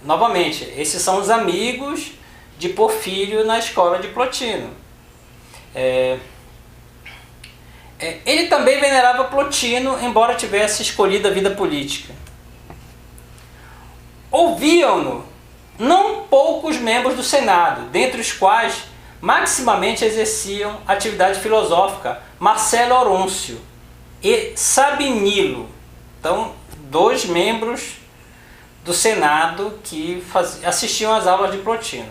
novamente, esses são os amigos de Porfírio na escola de Plotino. Ele também venerava Plotino, embora tivesse escolhido a vida política. Ouviam-no não poucos membros do Senado, dentre os quais maximamente exerciam atividade filosófica Marcelo Orôncio e Sabinilo. Então, 2 membros do Senado que assistiam às aulas de Plotino.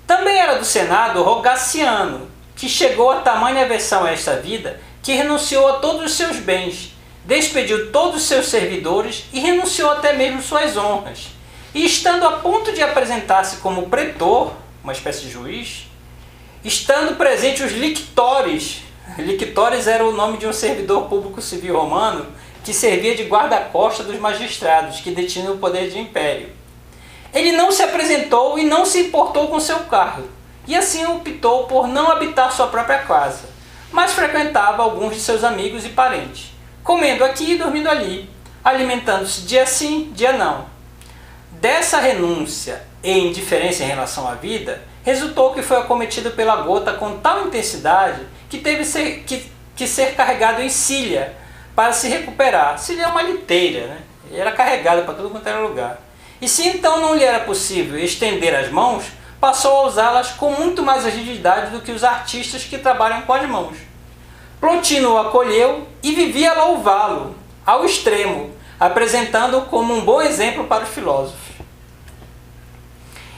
Também era do Senado Rogaciano, que chegou a tamanha aversão a esta vida que renunciou a todos os seus bens, despediu todos os seus servidores e renunciou até mesmo suas honras. E estando a ponto de apresentar-se como pretor, uma espécie de juiz, estando presente os lictores. Lictores era o nome de um servidor público civil romano que servia de guarda-costa dos magistrados que detinham o poder de império. Ele não se apresentou e não se importou com seu cargo, e assim optou por não habitar sua própria casa, mas frequentava alguns de seus amigos e parentes, comendo aqui e dormindo ali, alimentando-se dia sim, dia não. Dessa renúncia e indiferença em relação à vida, resultou que foi acometido pela gota com tal intensidade que teve que ser carregado em Cília para se recuperar. Cília é uma liteira, né? Ele era carregado para tudo quanto era lugar. E se então não lhe era possível estender as mãos, passou a usá-las com muito mais agilidade do que os artistas que trabalham com as mãos. Plotino o acolheu e vivia a louvá-lo ao extremo, apresentando-o como um bom exemplo para os filósofos.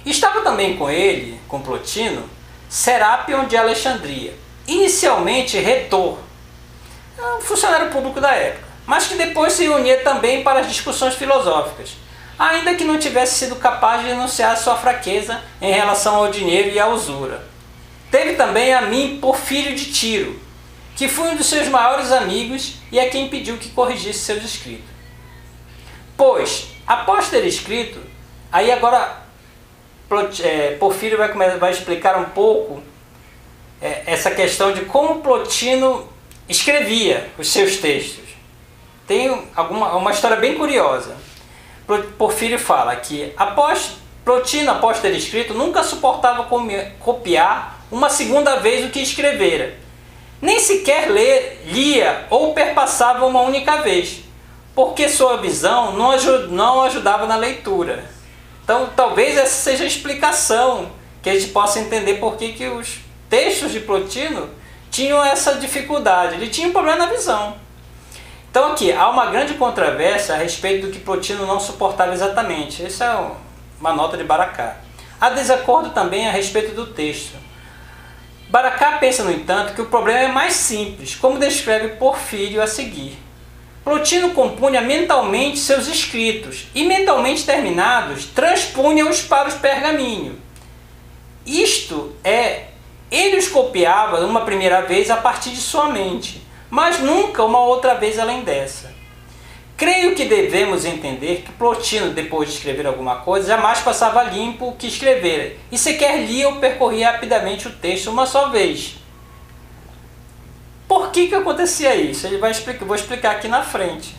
Estava também com ele, com Plotino, Serápion de Alexandria, inicialmente retor, um funcionário público da época, mas que depois se unia também para as discussões filosóficas, ainda que não tivesse sido capaz de denunciar sua fraqueza em relação ao dinheiro e à usura. Teve também a mim Porfírio de Tiro, que foi um dos seus maiores amigos e a quem pediu que corrigisse seus escritos. Pois, após ter escrito, aí agora Porfírio vai explicar um pouco essa questão de como Plotino escrevia os seus textos. Tem uma história bem curiosa. Porfírio fala que Plotino, após ter escrito, nunca suportava copiar uma segunda vez o que escrevera. Nem sequer lia ou perpassava uma única vez, porque sua visão não ajudava na leitura. Então, talvez essa seja a explicação que a gente possa entender por que os textos de Plotino tinham essa dificuldade. Ele tinha um problema na visão. Então, aqui há uma grande controvérsia a respeito do que Plotino não suportava exatamente. Essa é uma nota de Baracá. Há desacordo também a respeito do texto. Baracá pensa, no entanto, que o problema é mais simples, como descreve Porfírio a seguir. Plotino compunha mentalmente seus escritos e, mentalmente terminados, transpunha-os para os pergaminhos. Ele os copiava uma primeira vez a partir de sua mente, mas nunca uma outra vez além dessa. Creio que devemos entender que Plotino, depois de escrever alguma coisa, jamais passava limpo o que escrevera, e sequer lia ou percorria rapidamente o texto uma só vez. Por que acontecia isso? Vou explicar aqui na frente.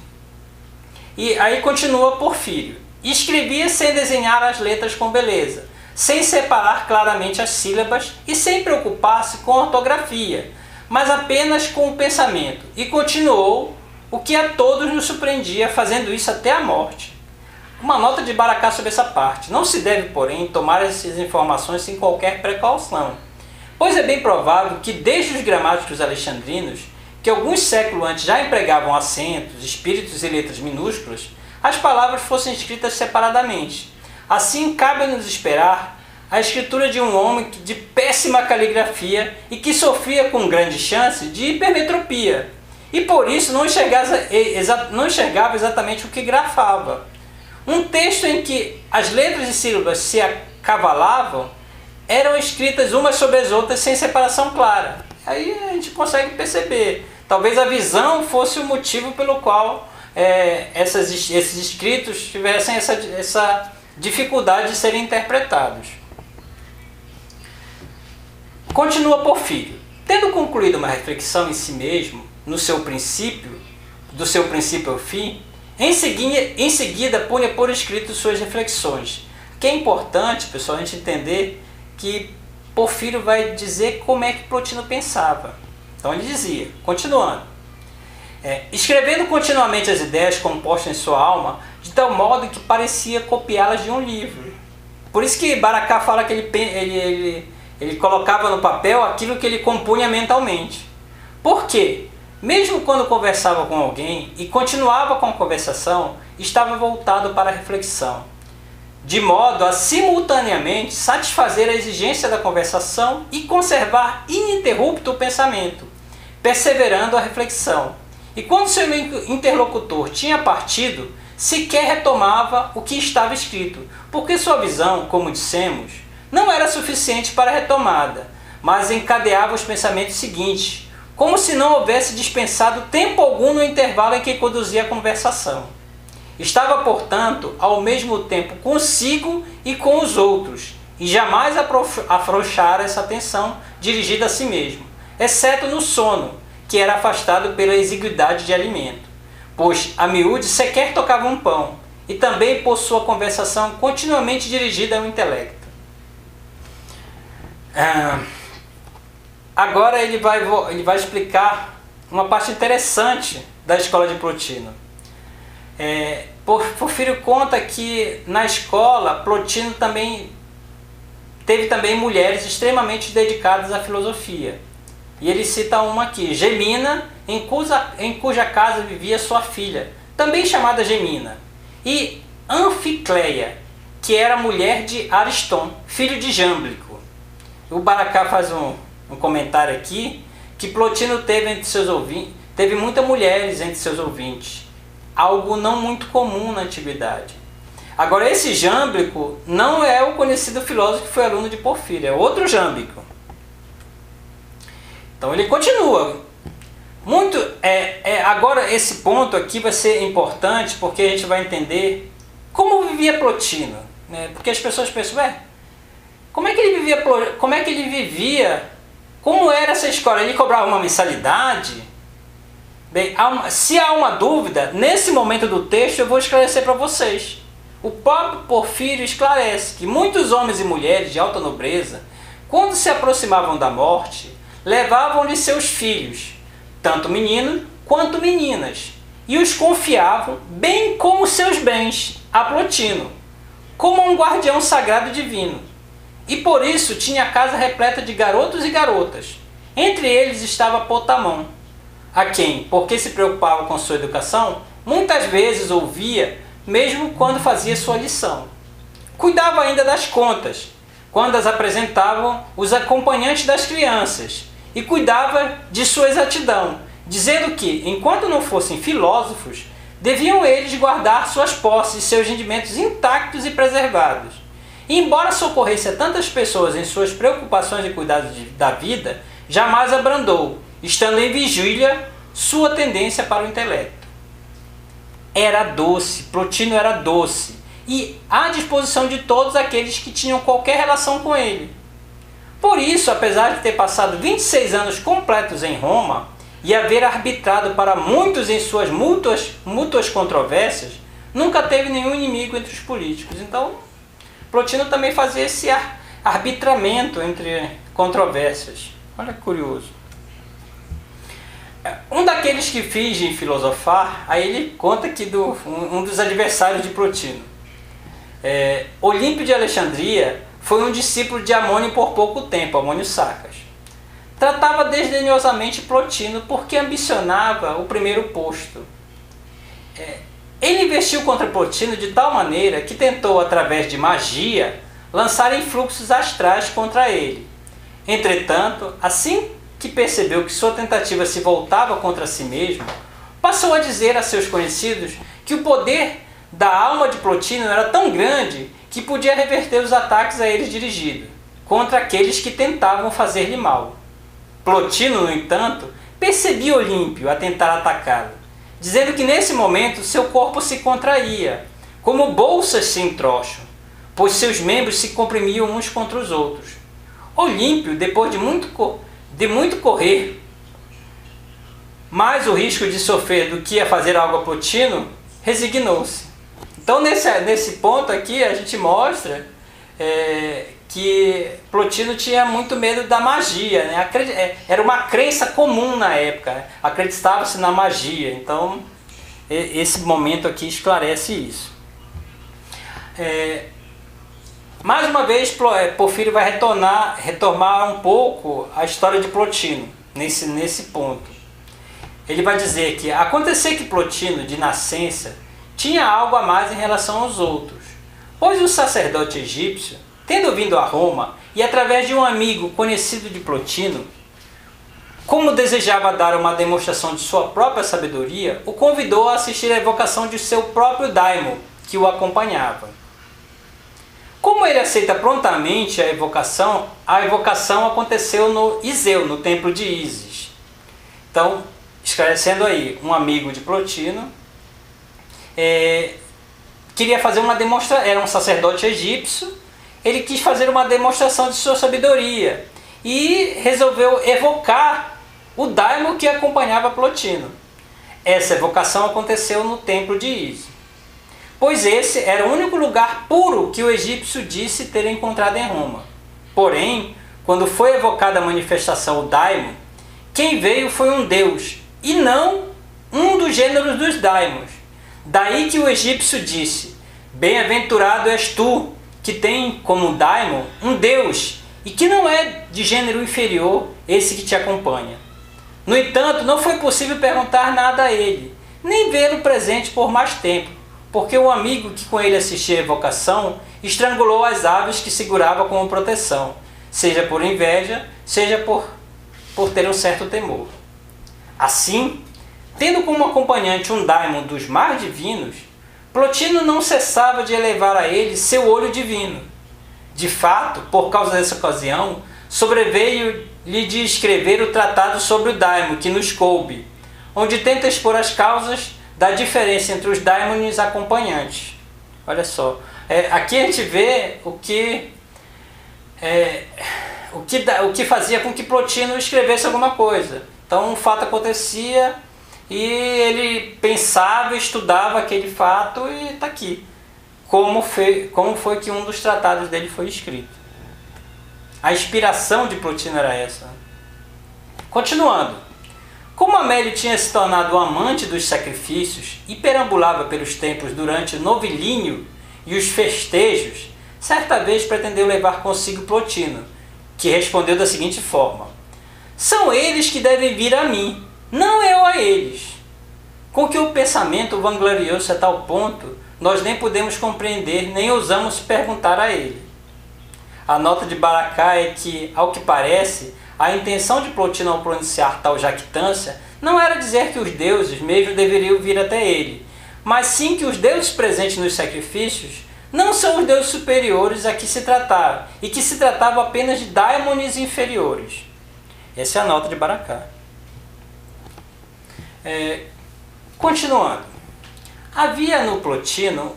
E aí continua Porfírio. Escrevia sem desenhar as letras com beleza, sem separar claramente as sílabas e sem preocupar-se com a ortografia, mas apenas com o pensamento. E continuou, o que a todos nos surpreendia, fazendo isso até a morte. Uma nota de Baracá sobre essa parte. Não se deve, porém, tomar essas informações sem qualquer precaução, pois é bem provável que desde os gramáticos alexandrinos, que alguns séculos antes já empregavam acentos, espíritos e letras minúsculas, as palavras fossem escritas separadamente. Assim, cabe-nos esperar a escritura de um homem de péssima caligrafia e que sofria com grande chance de hipermetropia, e por isso não enxergava exatamente o que grafava. Um texto em que as letras e sílabas se acavalavam eram escritas umas sobre as outras sem separação clara. Aí a gente consegue perceber. Talvez a visão fosse o motivo pelo qual esses escritos tivessem essa dificuldade de serem interpretados. Continua Porfírio. Tendo concluído uma reflexão em si mesmo, do seu princípio ao fim, Em seguida, punha por escrito suas reflexões. Que é importante, pessoal, a gente entender que Porfírio vai dizer como é que Plotino pensava. Então ele dizia, continuando, escrevendo continuamente as ideias compostas em sua alma, de tal modo que parecia copiá-las de um livro. Por isso que Baracá fala que ele colocava no papel aquilo que ele compunha mentalmente. Por quê? Mesmo quando conversava com alguém e continuava com a conversação, estava voltado para a reflexão, de modo a simultaneamente satisfazer a exigência da conversação e conservar ininterrupto o pensamento, perseverando a reflexão. E quando seu interlocutor tinha partido, sequer retomava o que estava escrito, porque sua visão, como dissemos, não era suficiente para a retomada, mas encadeava os pensamentos seguintes, como se não houvesse dispensado tempo algum no intervalo em que conduzia a conversação. Estava, portanto, ao mesmo tempo consigo e com os outros, e jamais afrouxara essa atenção dirigida a si mesmo, exceto no sono, que era afastado pela exiguidade de alimento, pois a miúde sequer tocava um pão, e também por sua conversação continuamente dirigida ao intelecto. Agora ele vai explicar uma parte interessante da escola de Plotino. Porfírio conta que na escola Plotino teve também mulheres extremamente dedicadas à filosofia. E ele cita uma aqui, Gemina, em cuja casa vivia sua filha, também chamada Gemina, e Anficleia, que era mulher de Ariston, filho de Jâmblico. O Baracá faz um comentário aqui, que Plotino teve muitas mulheres entre seus ouvintes, algo não muito comum na antiguidade. Agora, esse Jâmblico não é o conhecido filósofo que foi aluno de Porfírio, é outro Jâmblico. Então ele continua. Agora esse ponto aqui vai ser importante, porque a gente vai entender como vivia Plotino, né? Porque as pessoas pensam, como é que ele vivia, como era essa escola? Ele cobrava uma mensalidade? Bem, se há uma dúvida, nesse momento do texto eu vou esclarecer para vocês. O próprio Porfírio esclarece que muitos homens e mulheres de alta nobreza, quando se aproximavam da morte, levavam-lhe seus filhos, tanto meninos quanto meninas, e os confiavam, bem como seus bens, a Plotino, como um guardião sagrado divino. E por isso tinha a casa repleta de garotos e garotas. Entre eles estava Potamon, a quem, porque se preocupava com sua educação, muitas vezes ouvia, mesmo quando fazia sua lição. Cuidava ainda das contas, quando as apresentavam os acompanhantes das crianças, e cuidava de sua exatidão, dizendo que, enquanto não fossem filósofos, deviam eles guardar suas posses e seus rendimentos intactos e preservados. E embora socorresse a tantas pessoas em suas preocupações e cuidados da vida, jamais abrandou, estando em vigília, sua tendência para o intelecto. Era doce, Plotino era doce, e à disposição de todos aqueles que tinham qualquer relação com ele. Por isso, apesar de ter passado 26 anos completos em Roma e haver arbitrado para muitos em suas mútuas controvérsias, nunca teve nenhum inimigo entre os políticos. Então, Plotino também fazia esse arbitramento entre controvérsias. Olha que curioso. Um daqueles que fingem filosofar, aí ele conta aqui um dos adversários de Plotino. Olímpio de Alexandria foi um discípulo de Amônio por pouco tempo, Amônio Sacas. Tratava desdenhosamente Plotino porque ambicionava o primeiro posto. Ele investiu contra Plotino de tal maneira que tentou, através de magia, lançar influxos astrais contra ele. Entretanto, assim que percebeu que sua tentativa se voltava contra si mesmo, passou a dizer a seus conhecidos que o poder da alma de Plotino era tão grande que podia reverter os ataques a eles dirigidos, contra aqueles que tentavam fazer-lhe mal. Plotino, no entanto, percebia Olímpio a tentar atacá-lo, dizendo que nesse momento seu corpo se contraía, como bolsas se entrocham, pois seus membros se comprimiam uns contra os outros. Olímpio, depois de muito correr, mais o risco de sofrer do que a fazer algo a Plotino, resignou-se. Então nesse ponto aqui a gente mostra que Plotino tinha muito medo da magia, né? Era uma crença comum na época, né? Acreditava-se na magia. Então esse momento aqui esclarece isso. Mais uma vez Porfírio vai retomar um pouco a história de Plotino nesse ponto. Ele vai dizer que acontecia que Plotino, de nascença, tinha algo a mais em relação aos outros, pois o sacerdote egípcio, tendo vindo a Roma e através de um amigo conhecido de Plotino, como desejava dar uma demonstração de sua própria sabedoria, o convidou a assistir à evocação de seu próprio daimon, que o acompanhava. Como ele aceita prontamente a evocação aconteceu no Iseu, no templo de Ísis. Então, esclarecendo aí, um amigo de Plotino queria fazer uma demonstração, era um sacerdote egípcio, ele quis fazer uma demonstração de sua sabedoria e resolveu evocar o daimon que acompanhava Plotino. Essa evocação aconteceu no templo de Ísis, pois esse era o único lugar puro que o egípcio disse ter encontrado em Roma. Porém, quando foi evocada a manifestação, o daimon, quem veio foi um deus, e não um dos gêneros dos daimons. Daí que o egípcio disse: bem-aventurado és tu, que tem como daimon um deus, e que não é de gênero inferior esse que te acompanha. No entanto, não foi possível perguntar nada a ele, nem vê-lo presente por mais tempo, porque o amigo que com ele assistia à evocação estrangulou as aves que segurava como proteção, seja por inveja, seja por ter um certo temor. Assim, tendo como acompanhante um daimon dos mais divinos, Plotino não cessava de elevar a ele seu olho divino. De fato, por causa dessa ocasião, sobreveio-lhe de escrever o tratado sobre o daimon que nos coube, onde tenta expor as causas da diferença entre os daimones acompanhantes. Olha só, aqui a gente vê o que fazia com que Plotino escrevesse alguma coisa. Então um fato acontecia e ele pensava, estudava aquele fato e está aqui. Como foi que um dos tratados dele foi escrito. A inspiração de Plotino era essa. Continuando. Como Amélio tinha se tornado um amante dos sacrifícios e perambulava pelos templos durante o novilíneo e os festejos, certa vez pretendeu levar consigo Plotino, que respondeu da seguinte forma: são eles que devem vir a mim, não eu a eles. Com que o pensamento vangloriou-se a tal ponto, nós nem podemos compreender, nem ousamos perguntar a ele. A nota de Baracá é que, ao que parece, a intenção de Plotino ao pronunciar tal jactância não era dizer que os deuses mesmo deveriam vir até ele, mas sim que os deuses presentes nos sacrifícios não são os deuses superiores a que se tratava, e que se tratava apenas de daimones inferiores. Essa é a nota de Baracá. Continuando. Havia no Plotino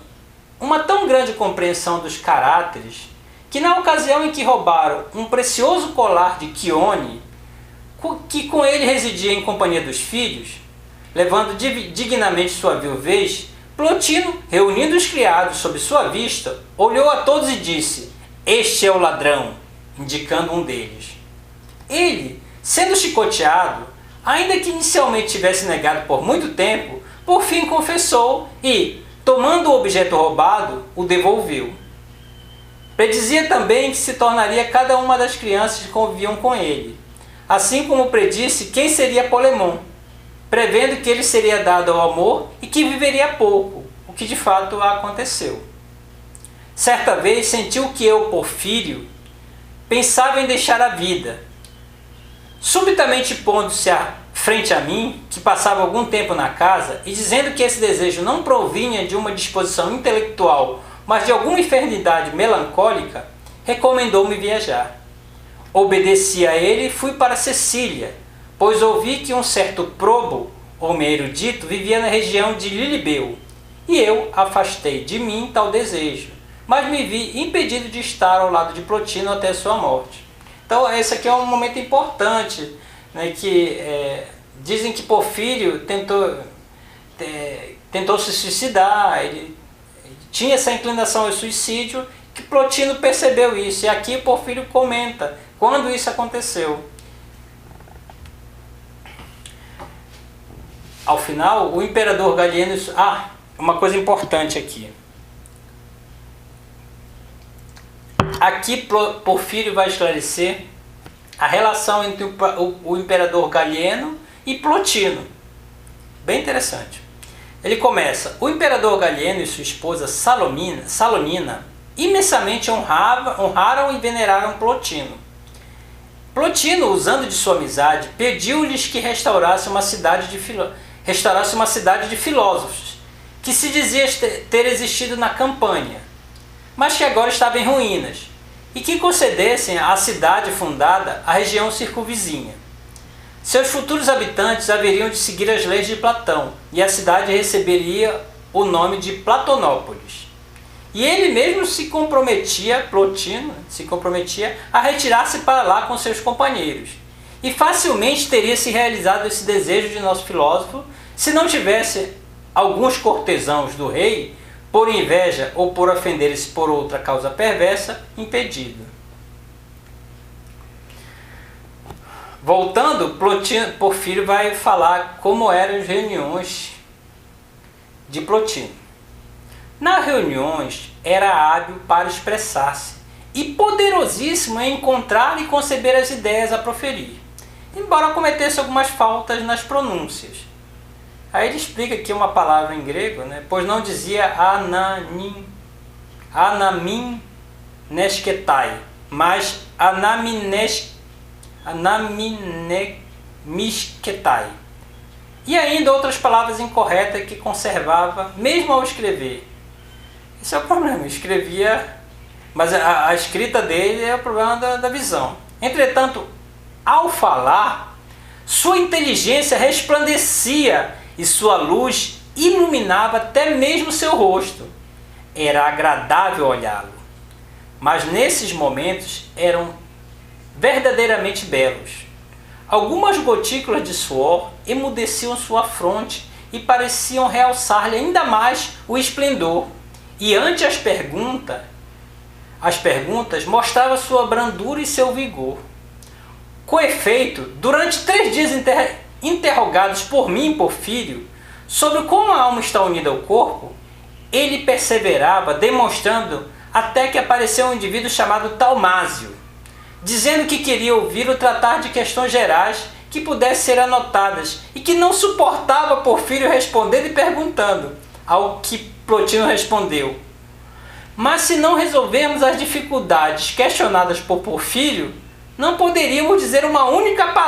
uma tão grande compreensão dos caráteres que na ocasião em que roubaram um precioso colar de Chione, que com ele residia em companhia dos filhos, levando dignamente sua viuvez, Plotino, reunindo os criados sob sua vista, olhou a todos e disse: este é o ladrão, indicando um deles. Ele, sendo chicoteado, ainda que inicialmente tivesse negado por muito tempo, por fim confessou e, tomando o objeto roubado, o devolveu. Predizia também que se tornaria cada uma das crianças que conviviam com ele, assim como predisse quem seria Polemon, prevendo que ele seria dado ao amor e que viveria pouco, o que de fato aconteceu. Certa vez sentiu que eu, Porfírio, pensava em deixar a vida. Subitamente pondo-se frente a mim, que passava algum tempo na casa, e dizendo que esse desejo não provinha de uma disposição intelectual, mas de alguma enfermidade melancólica, recomendou-me viajar. Obedeci a ele e fui para Sicília, pois ouvi que um certo probo, homem erudito, vivia na região de Lilibeu, e eu afastei de mim tal desejo, mas me vi impedido de estar ao lado de Plotino até sua morte. Então esse aqui é um momento importante, né, que dizem que Porfírio tentou tentou se suicidar, ele tinha essa inclinação ao suicídio, que Plotino percebeu isso. E aqui Porfírio comenta quando isso aconteceu. Ao final, o imperador Galeno... uma coisa importante aqui. Aqui Porfírio vai esclarecer a relação entre o imperador Galeno e Plotino. Bem interessante. Ele começa: o imperador Galeno e sua esposa Salonina imensamente honraram e veneraram Plotino. Plotino, usando de sua amizade, pediu-lhes que restaurasse uma cidade de filósofos, que se dizia ter existido na Campânia, mas que agora estava em ruínas, e que concedessem à cidade fundada a região circunvizinha. Seus futuros habitantes haveriam de seguir as leis de Platão, e a cidade receberia o nome de Platonópolis. E ele mesmo Plotino se comprometia a retirar-se para lá com seus companheiros. E facilmente teria se realizado esse desejo de nosso filósofo, se não tivesse alguns cortesãos do rei, por inveja ou por ofender-se por outra causa perversa, impedido. Voltando, Porfírio vai falar como eram as reuniões de Plotino. Nas reuniões era hábil para expressar-se e poderosíssimo em encontrar e conceber as ideias a proferir, embora cometesse algumas faltas nas pronúncias. Aí ele explica aqui uma palavra em grego, pois não dizia anaminesketai, mas anaminesketai. E ainda outras palavras incorretas que conservava, mesmo ao escrever. Esse é o problema, escrevia, mas a escrita dele é o problema da visão. Entretanto, ao falar, sua inteligência resplandecia e sua luz iluminava até mesmo seu rosto. Era agradável olhá-lo, mas nesses momentos eram verdadeiramente belos. Algumas gotículas de suor emudeciam sua fronte e pareciam realçar-lhe ainda mais o esplendor. E ante as perguntas mostrava sua brandura e seu vigor. Com efeito, durante 3 dias interrogados por mim, Porfírio, sobre como a alma está unida ao corpo, ele perseverava, demonstrando até que apareceu um indivíduo chamado Talmásio, dizendo que queria ouvi-lo tratar de questões gerais que pudessem ser anotadas e que não suportava Porfírio respondendo e perguntando, ao que Plotino respondeu: mas se não resolvermos as dificuldades questionadas por Porfírio, não poderíamos dizer uma única palavra